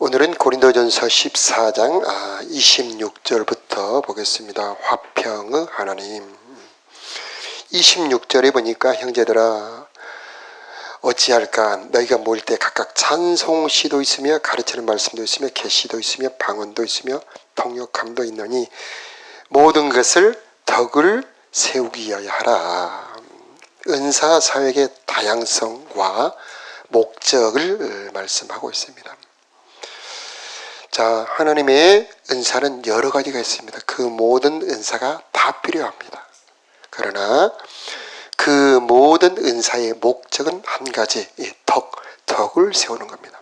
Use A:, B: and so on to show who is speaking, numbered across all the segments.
A: 오늘은 고린도전서 14장 26절부터 보겠습니다. 화평의 하나님. 26절에 보니까 형제들아 어찌할까 너희가 모일 때 각각 찬송시도 있으며 가르치는 말씀도 있으며 계시도 있으며 방언도 있으며 통역함도 있느니 모든 것을 덕을 세우기 위하여 하라. 은사 사역의 다양성과 목적을 말씀하고 있습니다. 자, 하나님의 은사는 여러 가지가 있습니다. 그 모든 은사가 다 필요합니다. 그러나 그 모든 은사의 목적은 한 가지, 덕을 세우는 겁니다.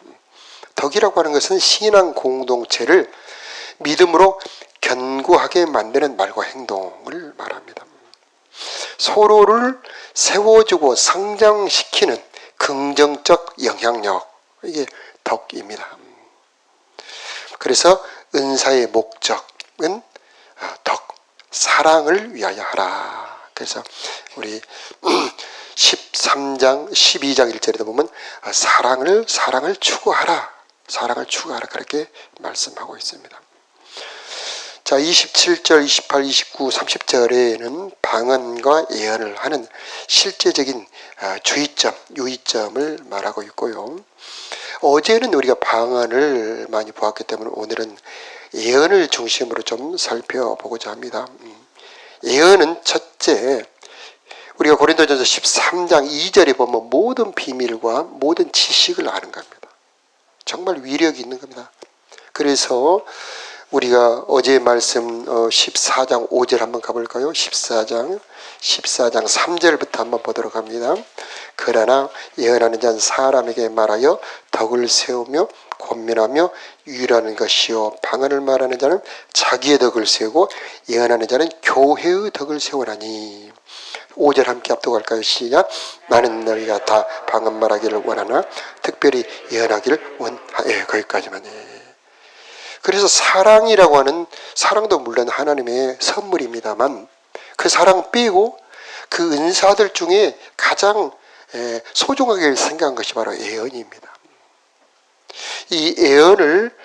A: 덕이라고 하는 것은 신앙 공동체를 믿음으로 견고하게 만드는 말과 행동을 말합니다. 서로를 세워주고 성장시키는 긍정적 영향력, 이게 덕입니다. 그래서 은사의 목적은 사랑을 위하여 하라. 그래서 우리 13장, 12장 1절에도 보면 사랑을 추구하라. 사랑을 추구하라. 그렇게 말씀하고 있습니다. 자, 27절, 28, 29, 30절에는 방언과 예언을 하는 실제적인 주의점, 유의점을 말하고 있고요. 어제는 우리가 방언을 많이 보았기 때문에 오늘은 예언을 중심으로 좀 살펴보고자 합니다. 예언은 첫째, 우리가 고린도전서 13장 2절에 보면 모든 비밀과 모든 지식을 아는 겁니다. 정말 위력이 있는 겁니다. 그래서 우리가 어제 말씀 14장 5절 한번 가볼까요? 14장 3절부터 한번 보도록 합니다. 그러나 예언하는 자는 사람에게 말하여 덕을 세우며 권면하며 유일하는 것이요 방언을 말하는 자는 자기의 덕을 세우고 예언하는 자는 교회의 덕을 세우나니. 5절 함께 앞두고 갈까요? 시작. 나는 너희가 다 방언 말하기를 원하나 특별히 예언하기를 원하에. 거기까지만 해. 그래서 사랑이라고 하는, 사랑도 물론 하나님의 선물입니다만 그 사랑 빼고 그 은사들 중에 가장 소중하게 생각한 것이 바로 예언입니다. 이 예언을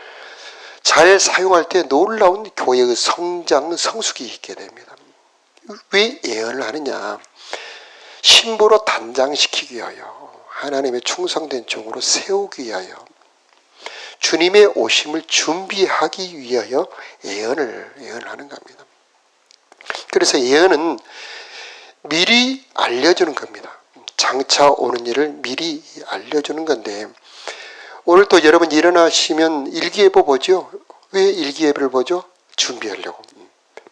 A: 잘 사용할 때 놀라운 교회의 성장, 성숙이 있게 됩니다. 왜 예언을 하느냐? 신부로 단장시키기 위하여, 하나님의 충성된 종으로 세우기 위하여, 주님의 오심을 준비하기 위하여 예언하는 겁니다. 그래서 예언은 미리 알려주는 겁니다. 장차 오는 일을 미리 알려주는 건데, 오늘 또 여러분 일어나시면 일기예보 보죠? 왜 일기예보를 보죠? 준비하려고.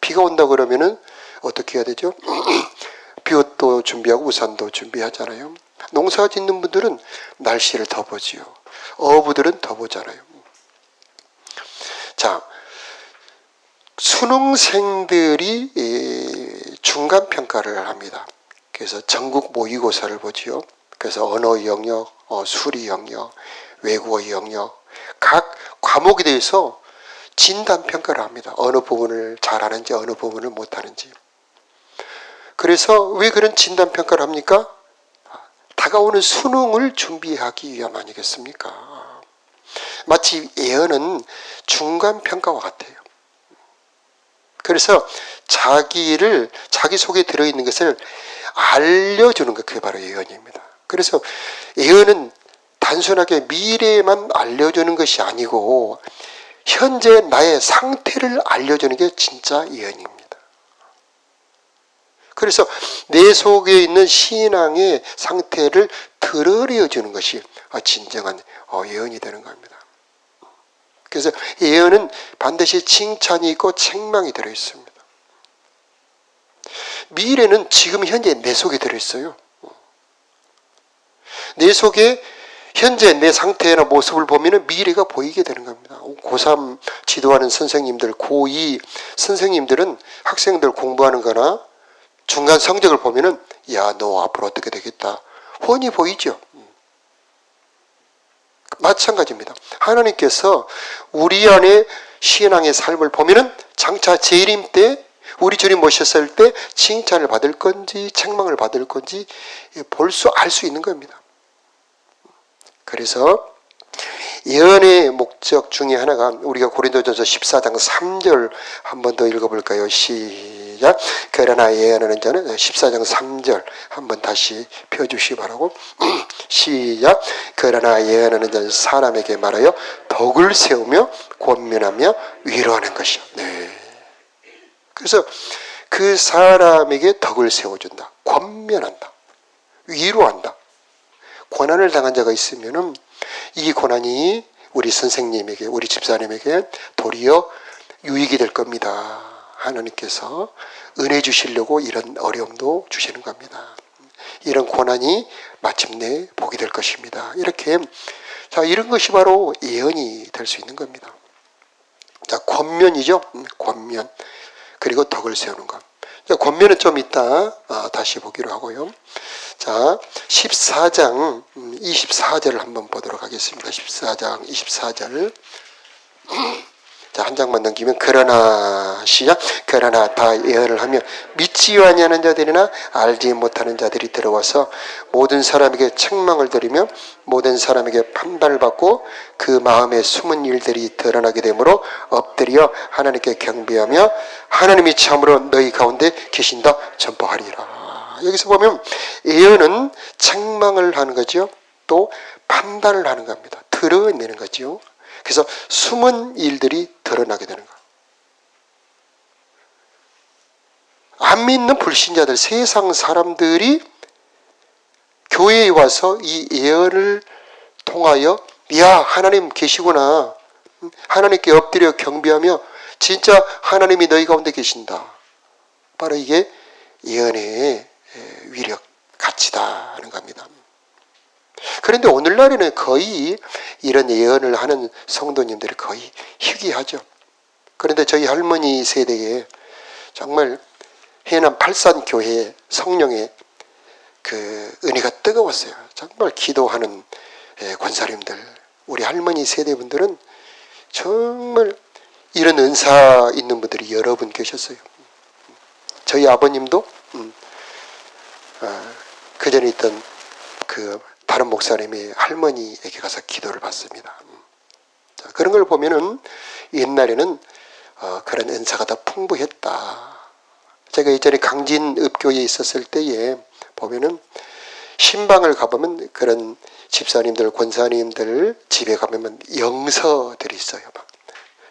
A: 비가 온다 그러면은 어떻게 해야 되죠? 비옷도 준비하고 우산도 준비하잖아요. 농사 짓는 분들은 날씨를 더 보지요. 어부들은 더 보잖아요. 자, 수능생들이 중간평가를 합니다. 그래서 전국 모의고사를 보지요. 그래서 언어 영역, 수리 영역, 외국어 영역, 각 과목에 대해서 진단평가를 합니다. 어느 부분을 잘하는지 어느 부분을 못하는지. 그래서 왜 그런 진단평가를 합니까? 다가오는 수능을 준비하기 위함 아니겠습니까? 마치 예언은 중간평가와 같아요. 그래서 자기 속에 들어있는 것을 알려주는 것, 그게 바로 예언입니다. 그래서 예언은 단순하게 미래만 알려주는 것이 아니고 현재 나의 상태를 알려주는 게 진짜 예언입니다. 그래서 내 속에 있는 신앙의 상태를 드러내주는 것이 진정한 예언이 되는 겁니다. 그래서 예언은 반드시 칭찬이 있고 책망이 들어있습니다. 미래는 지금 현재 내 속에 들어있어요. 내 속에 현재 내 상태나 모습을 보면 미래가 보이게 되는 겁니다. 고3 지도하는 선생님들, 고2 선생님들은 학생들 공부하는 거나 중간 성적을 보면은 야, 너 앞으로 어떻게 되겠다 훤히 보이죠. 마찬가지입니다. 하나님께서 우리 안에 신앙의 삶을 보면은 장차 재림 때 우리 주님 모셨을 때 칭찬을 받을 건지 책망을 받을 건지 알 수 있는 겁니다. 그래서 예언의 목적 중에 하나가 우리가 고린도전서 14장 3절 한 번 더 읽어볼까요? 시작. 그러나 예언하는 자는 14장 3절 한번 다시 펴주시기 바라고. 시작. 그러나 예언하는 자는 사람에게 말하여 덕을 세우며 권면하며 위로하는 것이요. 네. 그래서 그 사람에게 덕을 세워준다. 권면한다. 위로한다. 고난을 당한 자가 있으면은 이 고난이 우리 선생님에게, 우리 집사님에게 도리어 유익이 될 겁니다. 하나님께서 은혜 주시려고 이런 어려움도 주시는 겁니다. 이런 고난이 마침내 복이 될 것입니다. 이렇게, 자, 이런 것이 바로 예언이 될 수 있는 겁니다. 자, 권면이죠. 권면. 그리고 덕을 세우는 것. 자, 권면은 좀 이따 다시 보기로 하고요. 자, 14장 24절을 한번 보도록 하겠습니다. 14장 24절. 자, 한 장만 넘기면 그러나 시작. 그러나 다 예언을 하며 믿지 아니하는 자들이나 알지 못하는 자들이 들어와서 모든 사람에게 책망을 들으며 모든 사람에게 판단을 받고 그 마음에 숨은 일들이 드러나게 되므로 엎드려 하나님께 경배하며 하나님이 참으로 너희 가운데 계신다 전파하리라. 여기서 보면 예언은 책망을 하는 거죠. 또 판단을 하는 겁니다. 드러내는 거죠. 그래서 숨은 일들이 드러나게 되는 거예요. 안 믿는 불신자들, 세상 사람들이 교회에 와서 이 예언을 통하여 야, 하나님 계시구나. 하나님께 엎드려 경배하며 진짜 하나님이 너희 가운데 계신다. 바로 이게 예언의 위력, 가치다 하는 겁니다. 그런데 오늘날에는 거의 이런 예언을 하는 성도님들이 거의 희귀하죠. 그런데 저희 할머니 세대에 정말 해남 팔산교회 성령의 그 은혜가 뜨거웠어요. 정말 기도하는 권사님들, 우리 할머니 세대분들은 정말 이런 은사 있는 분들이 여러 분 계셨어요. 저희 아버님도 그 전에 있던 그 다른 목사님이 할머니에게 가서 기도를 받습니다. 자, 그런 걸 보면은 옛날에는 그런 은사가 더 풍부했다. 제가 예전에 강진읍교회에 있었을 때에 보면은 신방을 가보면 그런 집사님들, 권사님들 집에 가보면 영서들이 있어요. 막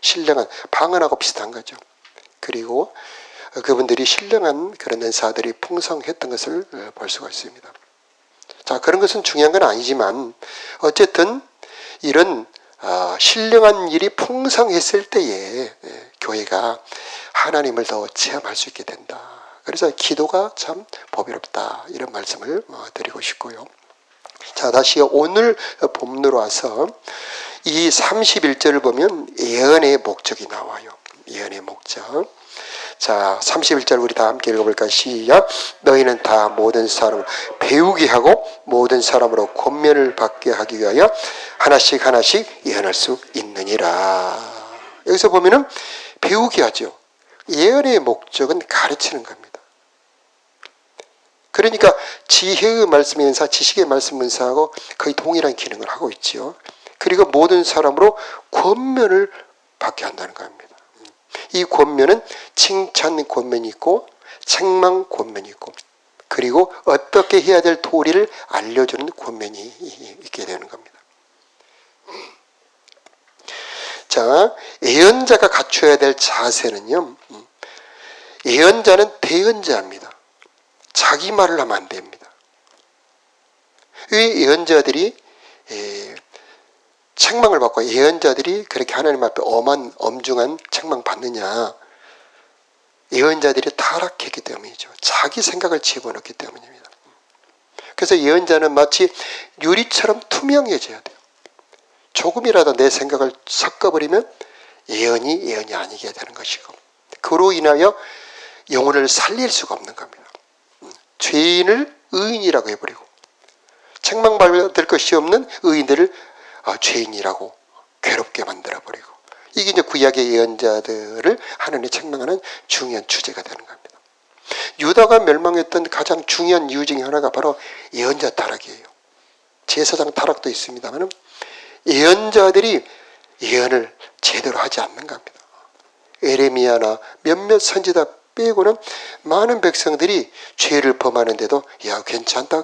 A: 신령한 방언하고 비슷한 거죠. 그리고 그분들이 신령한 그런 은사들이 풍성했던 것을 볼 수가 있습니다. 자, 그런 것은 중요한 건 아니지만 어쨌든 이런 신령한 일이 풍성했을 때에 교회가 하나님을 더 체험할 수 있게 된다. 그래서 기도가 참 보배롭다. 이런 말씀을 드리고 싶고요. 자, 다시 오늘 본문으로 와서 이 31절을 보면 예언의 목적이 나와요. 예언의 목적. 자, 31절 우리 다 함께 읽어볼까요? 시작. 너희는 다 모든 사람을 배우게 하고 모든 사람으로 권면을 받게 하기 위하여 하나씩 하나씩 예언할 수 있느니라. 여기서 보면은 배우게 하죠. 예언의 목적은 가르치는 겁니다. 그러니까 지혜의 말씀 은사, 지식의 말씀 은사하고 거의 동일한 기능을 하고 있죠. 그리고 모든 사람으로 권면을 받게 한다는 겁니다. 이 권면은 칭찬 권면이 있고 책망 권면이 있고 그리고 어떻게 해야 될 도리를 알려주는 권면이 있게 되는 겁니다. 자, 예언자가 갖춰야 될 자세는요. 예언자는 대언자입니다. 자기 말을 하면 안 됩니다. 왜 예언자들이 책망을 받고 예언자들이 그렇게 하나님 앞에 엄중한 책망 받느냐? 예언자들이 타락했기 때문이죠. 자기 생각을 집어넣기 때문입니다. 그래서 예언자는 마치 유리처럼 투명해져야 돼요. 조금이라도 내 생각을 섞어버리면 예언이 아니게 되는 것이고 그로 인하여 영혼을 살릴 수가 없는 겁니다. 죄인을 의인이라고 해버리고 책망받을 것이 없는 의인들을 죄인이라고 괴롭게 만들어버리고 이게 이제 구약의 예언자들을 하나님이 책망하는 중요한 주제가 되는 겁니다. 유다가 멸망했던 가장 중요한 이유 중에 하나가 바로 예언자 타락이에요. 제사장 타락도 있습니다만 예언자들이 예언을 제대로 하지 않는 겁니다. 에레미야나 몇몇 선지자 빼고는 많은 백성들이 죄를 범하는데도 야 괜찮다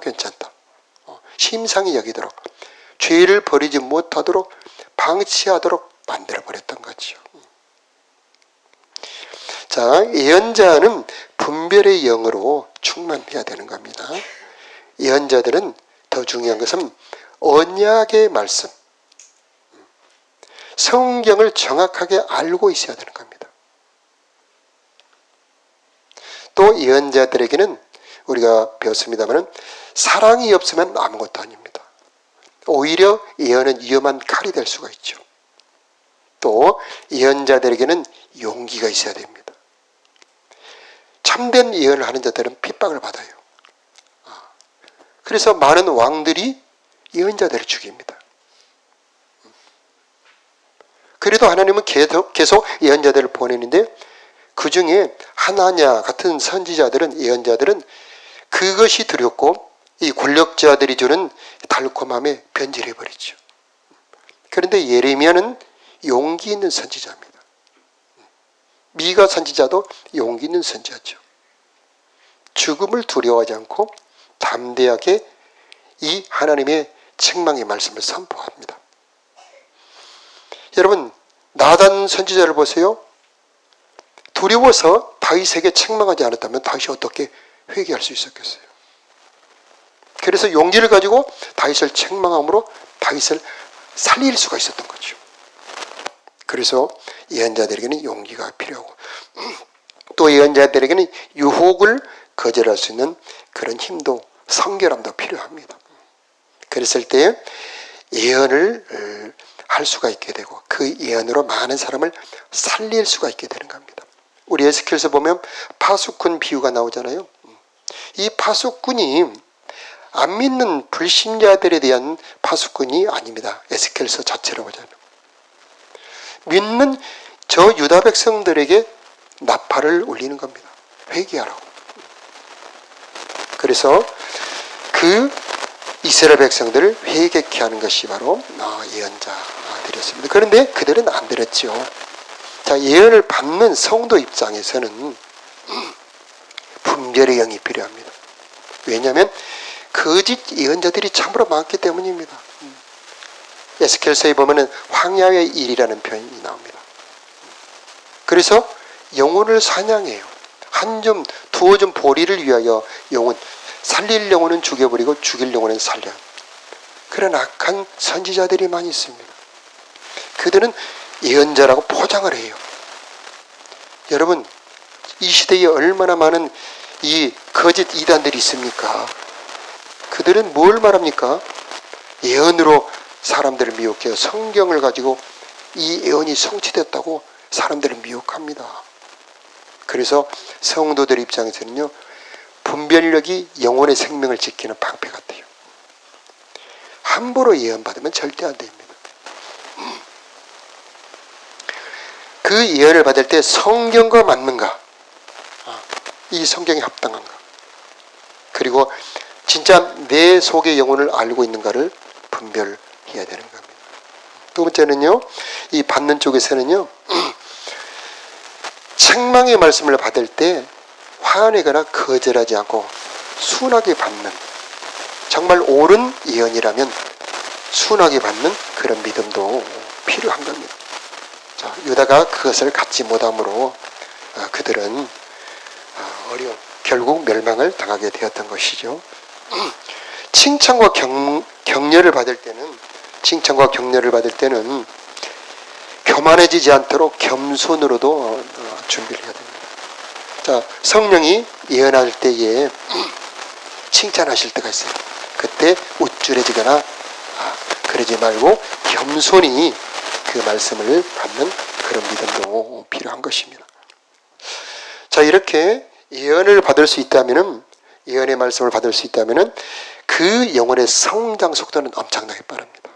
A: 심상히 여기도록 죄를 버리지 못하도록 방치하도록 만들어버렸던 거죠. 자, 예언자는 분별의 영으로 충만해야 되는 겁니다. 예언자들은 더 중요한 것은 언약의 말씀, 성경을 정확하게 알고 있어야 되는 겁니다. 또 예언자들에게는 우리가 배웠습니다만 사랑이 없으면 아무것도 아닙니다. 오히려 예언은 위험한 칼이 될 수가 있죠. 또 예언자들에게는 용기가 있어야 됩니다. 참된 예언을 하는 자들은 핍박을 받아요. 그래서 많은 왕들이 예언자들을 죽입니다. 그래도 하나님은 계속 예언자들을 보내는데 그 중에 하나냐 같은 선지자들은 예언자들은 그것이 두렵고 이 권력자들이 주는 달콤함에 변질해버리죠. 그런데 예레미야는 용기 있는 선지자입니다. 미가 선지자도 용기 있는 선지자죠. 죽음을 두려워하지 않고 담대하게 이 하나님의 책망의 말씀을 선포합니다. 여러분 나단 선지자를 보세요. 두려워서 다윗에게 책망하지 않았다면 다윗이 어떻게 회개할 수 있었겠어요? 그래서 용기를 가지고 다윗을 책망함으로 다윗을 살릴 수가 있었던 거죠. 그래서 예언자들에게는 용기가 필요하고 또 예언자들에게는 유혹을 거절할 수 있는 그런 힘도 성결함도 필요합니다. 그랬을 때 예언을 할 수가 있게 되고 그 예언으로 많은 사람을 살릴 수가 있게 되는 겁니다. 우리 에스겔서 보면 파수꾼 비유가 나오잖아요. 이 파수꾼이 안 믿는 불신자들에 대한 파수꾼이 아닙니다. 에스겔서 자체로 보자면 믿는 저 유다 백성들에게 나팔을 울리는 겁니다. 회개하라고. 그래서 그 이스라엘 백성들을 회개케 하는 것이 바로 예언자들이었습니다. 그런데 그들은 안 들었죠. 자, 예언을 받는 성도 입장에서는 분별의 영이 필요합니다. 왜냐하면 거짓 예언자들이 참으로 많기 때문입니다. 에스겔서에 보면은 황야의 일이라는 표현이 나옵니다. 그래서 영혼을 사냥해요. 한 점, 두어 점 보리를 위하여 영혼, 살릴 영혼은 죽여버리고 죽일 영혼은 살려. 그런 악한 선지자들이 많이 있습니다. 그들은 예언자라고 포장을 해요. 여러분, 이 시대에 얼마나 많은 이 거짓 이단들이 있습니까? 그들은 뭘 말합니까? 예언으로 사람들을 미혹해요. 성경을 가지고 이 예언이 성취됐다고 사람들을 미혹합니다. 그래서 성도들 입장에서는요, 분별력이 영혼의 생명을 지키는 방패 같아요. 함부로 예언받으면 절대 안 됩니다. 그 예언을 받을 때 성경과 맞는가? 이 성경에 합당한가? 그리고 진짜 내 속의 영혼을 알고 있는가를 분별해야 되는 겁니다. 두 번째는요, 이 받는 쪽에서는요, 책망의 말씀을 받을 때 화내거나 거절하지 않고 순하게 받는, 정말 옳은 예언이라면 순하게 받는 그런 믿음도 필요한 겁니다. 자, 유다가 그것을 갖지 못함으로 그들은 결국 멸망을 당하게 되었던 것이죠. 칭찬과 격려를 받을 때는 교만해지지 않도록 겸손으로도 준비를 해야 됩니다. 자, 성령이 예언할 때에 칭찬하실 때가 있어요. 그때 우쭐해지거나 그러지 말고 겸손히 그 말씀을 받는 그런 믿음도 필요한 것입니다. 자, 이렇게 예언을 받을 수 있다면은, 예언의 말씀을 받을 수 있다면은 그 영혼의 성장 속도는 엄청나게 빠릅니다.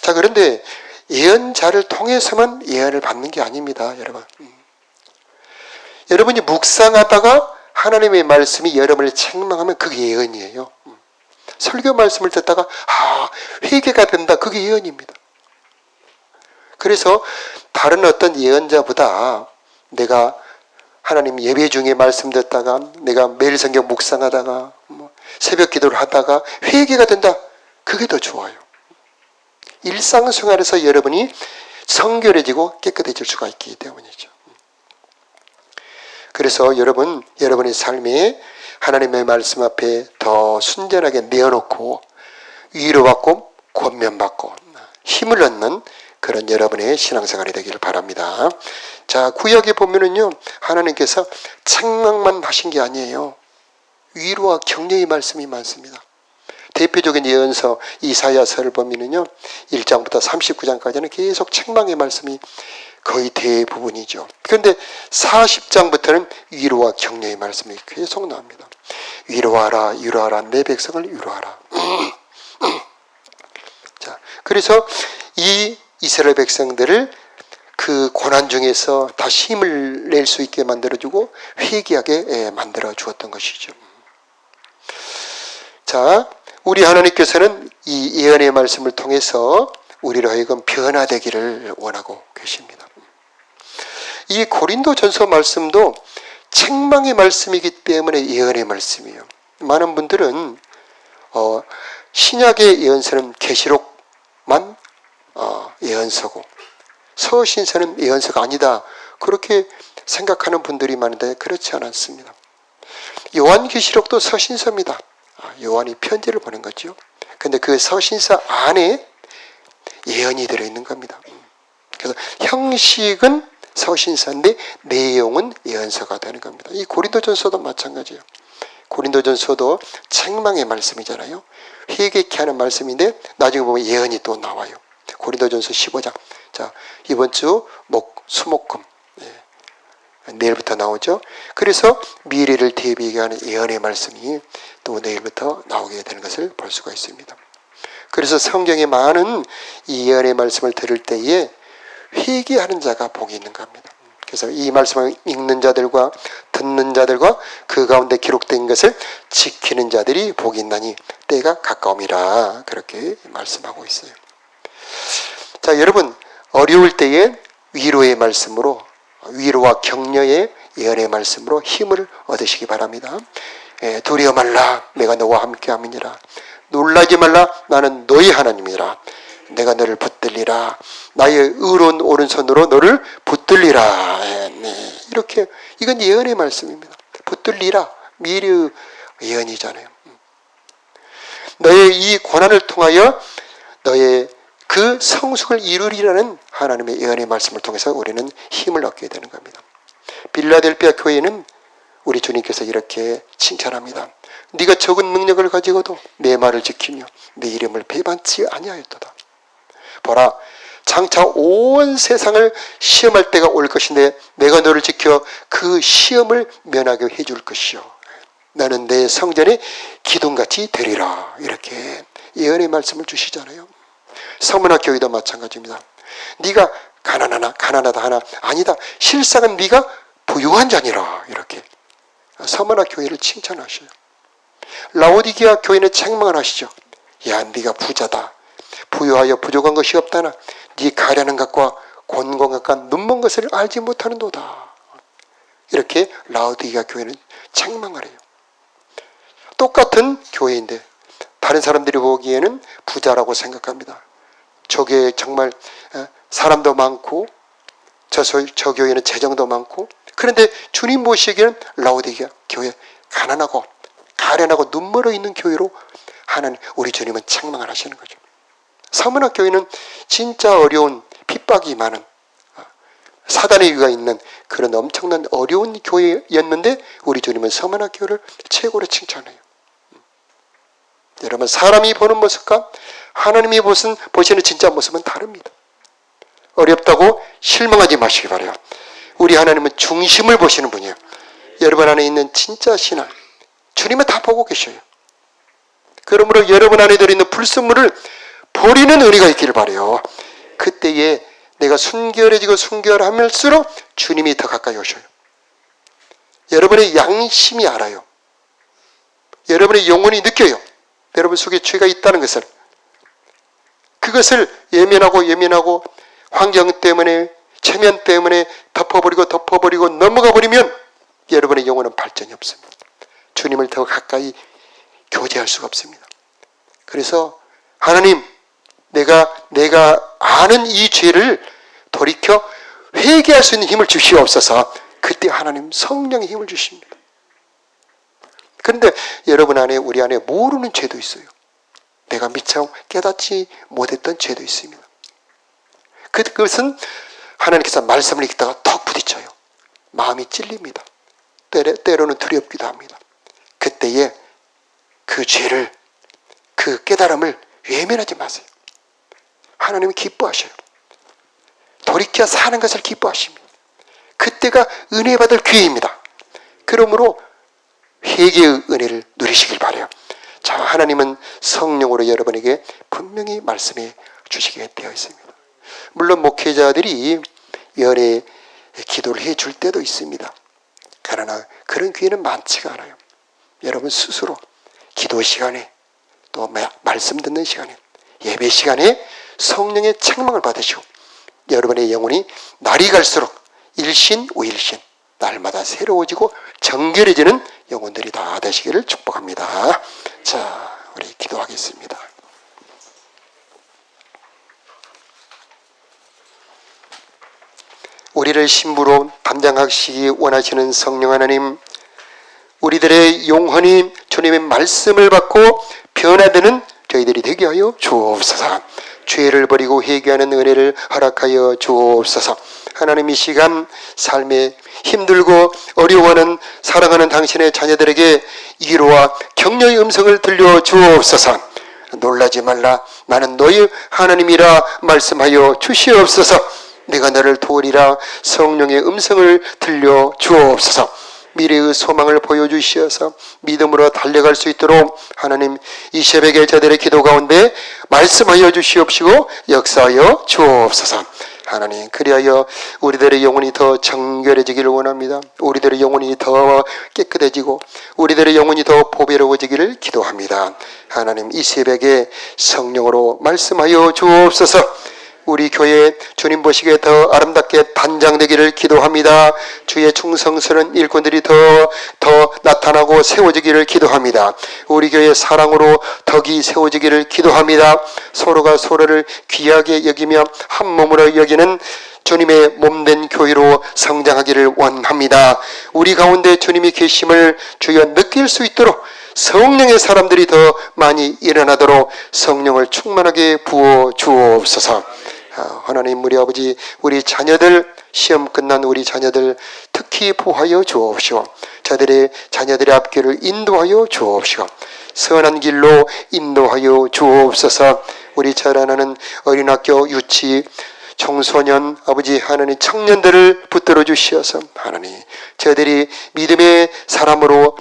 A: 자, 그런데 예언자를 통해서만 예언을 받는 게 아닙니다, 여러분. 여러분이 묵상하다가 하나님의 말씀이 여러분을 책망하면 그게 예언이에요. 설교 말씀을 듣다가 회개가 된다. 그게 예언입니다. 그래서 다른 어떤 예언자보다 내가 하나님 예배 중에 말씀 듣다가 내가 매일 성경 묵상하다가 새벽 기도를 하다가 회개가 된다. 그게 더 좋아요. 일상생활에서 여러분이 성결해지고 깨끗해질 수가 있기 때문이죠. 그래서 여러분의 삶에 하나님의 말씀 앞에 더 순전하게 내어놓고 위로받고 권면받고 힘을 얻는 그런 여러분의 신앙생활이 되기를 바랍니다. 자, 구약에 보면은요, 하나님께서 책망만 하신 게 아니에요. 위로와 격려의 말씀이 많습니다. 대표적인 예언서 이사야서를 보면은요, 1장부터 39장까지는 계속 책망의 말씀이 거의 대부분이죠. 그런데 40장부터는 위로와 격려의 말씀이 계속 나옵니다. 위로하라, 위로하라, 내 백성을 위로하라. 자, 그래서 이 이스라엘 백성들을 그 고난 중에서 다시 힘을 낼 수 있게 만들어주고 회개하게 만들어 주었던 것이죠. 자, 우리 하나님께서는 이 예언의 말씀을 통해서 우리로 하여금 변화되기를 원하고 계십니다. 이 고린도전서 말씀도 책망의 말씀이기 때문에 예언의 말씀이에요. 많은 분들은 신약의 예언서는 계시록만 예언서고 서신서는 예언서가 아니다. 그렇게 생각하는 분들이 많은데 그렇지 않습니다. 요한계시록도 서신서입니다. 요한이 편지를 보낸 거죠. 근데 그 서신서 안에 예언이 들어있는 겁니다. 그래서 형식은 서신서인데 내용은 예언서가 되는 겁니다. 이 고린도전서도 마찬가지예요. 고린도전서도 책망의 말씀이잖아요. 회개케 하는 말씀인데 나중에 보면 예언이 또 나와요. 고린도전서 15장. 자, 이번 주 수목금 내일부터 나오죠. 그래서 미래를 대비하게 하는 예언의 말씀이 또 내일부터 나오게 되는 것을 볼 수가 있습니다. 그래서 성경에 많은 이 예언의 말씀을 들을 때에 회개하는 자가 복이 있는 겁니다. 그래서 이 말씀을 읽는 자들과 듣는 자들과 그 가운데 기록된 것을 지키는 자들이 복이 있나니 때가 가까움이라 그렇게 말씀하고 있어요. 자, 여러분 어려울 때에 위로의 말씀으로 위로와 격려의 예언의 말씀으로 힘을 얻으시기 바랍니다. 두려워 말라 내가 너와 함께 함이니라. 놀라지 말라 나는 너희 하나님이라. 내가 너를 붙들리라. 나의 의로운 오른손으로 너를 붙들리라. 네. 이렇게 이건 예언의 말씀입니다. 붙들리라. 미래의 예언이잖아요. 너의 이 고난을 통하여 너의 그 성숙을 이루리라는 하나님의 예언의 말씀을 통해서 우리는 힘을 얻게 되는 겁니다. 빌라델피아 교회는 우리 주님께서 이렇게 칭찬합니다. 네가 적은 능력을 가지고도 내 말을 지키며 내 이름을 배반치 아니하였도다. 보라, 장차 온 세상을 시험할 때가 올 것인데 내가 너를 지켜 그 시험을 면하게 해줄 것이요. 너는 내 성전의 기둥같이 되리라. 이렇게 예언의 말씀을 주시잖아요. 서문학 교회도 마찬가지입니다. 네가 가난하다 하나 아니다. 실상은 네가 부유한 자니라. 이렇게 서문학 교회를 칭찬하셔요. 라오디게아 교회는 책망을 하시죠. 야, 네가 부자다. 부유하여 부족한 것이 없다나 네 가련한 것과 곤고한 것과 눈먼 것을 알지 못하는도다. 이렇게 라오디게아 교회는 책망을 해요. 똑같은 교회인데 다른 사람들이 보기에는 부자라고 생각합니다. 저게 정말 사람도 많고 저 교회는 재정도 많고 그런데 주님 보시기에는 라오디게아 교회 가난하고 가련하고 눈멀어 있는 교회로 하는 우리 주님은 책망을 하시는 거죠. 서문학 교회는 진짜 어려운 핍박이 많은 사단의 위가 있는 그런 엄청난 어려운 교회였는데 우리 주님은 서문학 교회를 최고로 칭찬해요. 여러분 사람이 보는 모습과 하나님이 보시는 진짜 모습은 다릅니다. 어렵다고 실망하지 마시기 바라요. 우리 하나님은 중심을 보시는 분이에요. 여러분 안에 있는 진짜 신앙 주님은 다 보고 계셔요. 그러므로 여러분 안에 들어있는 불순물을 버리는 은혜가 있기를 바라요. 그때에 내가 순결해지고 순결하면서록 주님이 더 가까이 오셔요. 여러분의 양심이 알아요. 여러분의 영혼이 느껴요. 여러분 속에 죄가 있다는 것을, 그것을 예민하고 환경 때문에, 체면 때문에 덮어버리고 넘어가 버리면 여러분의 영혼은 발전이 없습니다. 주님을 더 가까이 교제할 수가 없습니다. 그래서 하나님, 내가 아는 이 죄를 돌이켜 회개할 수 있는 힘을 주시옵소서. 그때 하나님 성령의 힘을 주십니다. 그런데 여러분 안에, 우리 안에 모르는 죄도 있어요. 내가 미처 깨닫지 못했던 죄도 있습니다. 그것은 하나님께서 말씀을 읽다가 턱 부딪혀요. 마음이 찔립니다. 때로는 두렵기도 합니다. 그때에 그 죄를, 그 깨달음을 외면하지 마세요. 하나님은 기뻐하셔요. 돌이켜 사는 것을 기뻐하십니다. 그때가 은혜 받을 기회입니다. 그러므로 회개의 은혜를 누리시길 바라요. 자, 하나님은 성령으로 여러분에게 분명히 말씀해 주시게 되어 있습니다. 물론 목회자들이 연애 기도를 해줄 때도 있습니다. 그러나 그런 기회는 많지가 않아요. 여러분 스스로 기도 시간에, 또 말씀 듣는 시간에, 예배 시간에 성령의 책망을 받으시고 여러분의 영혼이 날이 갈수록 일신우일신 날마다 새로워지고 정결해지는 영혼들이 다 되시기를 축복합니다. 자, 우리 기도하겠습니다. 우리를 신부로 담당하시기 원하시는 성령 하나님, 우리들의 영혼이 주님의 말씀을 받고 변화되는 저희들이 되게 하여 주옵소서. 죄를 버리고 회개하는 은혜를 허락하여 주옵소서. 하나님, 이 시간 삶에 힘들고 어려워하는 사랑하는 당신의 자녀들에게 위로와 격려의 음성을 들려 주옵소서. 놀라지 말라, 나는 너희 하나님이라 말씀하여 주시옵소서. 내가 너를 도우리라 성령의 음성을 들려 주옵소서. 미래의 소망을 보여주시어서 믿음으로 달려갈 수 있도록 하나님, 이 새벽에 저들의 기도 가운데 말씀하여 주시옵시고 역사하여 주옵소서. 하나님, 그리하여 우리들의 영혼이 더 정결해지기를 원합니다. 우리들의 영혼이 더 깨끗해지고 우리들의 영혼이 더 보배로워지기를 기도합니다. 하나님, 이 새벽에 성령으로 말씀하여 주옵소서. 우리 교회 주님 보시기에 더 아름답게 단장되기를 기도합니다. 주의 충성스러운 일꾼들이 더 나타나고 세워지기를 기도합니다. 우리 교회 사랑으로 덕이 세워지기를 기도합니다. 서로가 서로를 귀하게 여기며 한 몸으로 여기는 주님의 몸된 교회로 성장하기를 원합니다. 우리 가운데 주님이 계심을 주여 느낄 수 있도록 성령의 사람들이 더 많이 일어나도록 성령을 충만하게 부어 주옵소서. 하나님, 우리 아버지, 우리 자녀들, 시험 끝난 우리 자녀들 특히 보호하여 주옵시고 저들의 자녀들의 앞길을 인도하여 주옵시고 선한 길로 인도하여 주옵소서. 우리 자라나는 어린학교, 유치, 청소년, 아버지 하나님, 청년들을 붙들어 주시어서 하나님, 저들이 믿음의 사람으로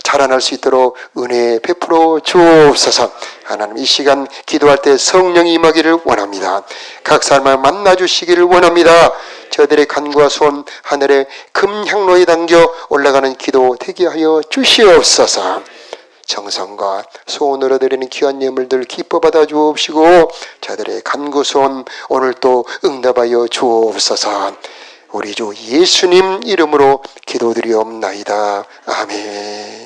A: 자라날 수 있도록 은혜 베풀어 주옵소서. 하나님, 이 시간 기도할 때 성령이 임하기를 원합니다. 각 사람을 만나 주시기를 원합니다. 저들의 간구와 소원 하늘의 금향로에 담겨 올라가는 기도 되게 하여 주시옵소서. 정성과 소원으로 드리는 귀한 예물들 기뻐 받아 주옵시고 저들의 간구 소원 오늘 또 응답하여 주옵소서. 우리 주 예수님 이름으로 기도드리옵나이다. 아멘.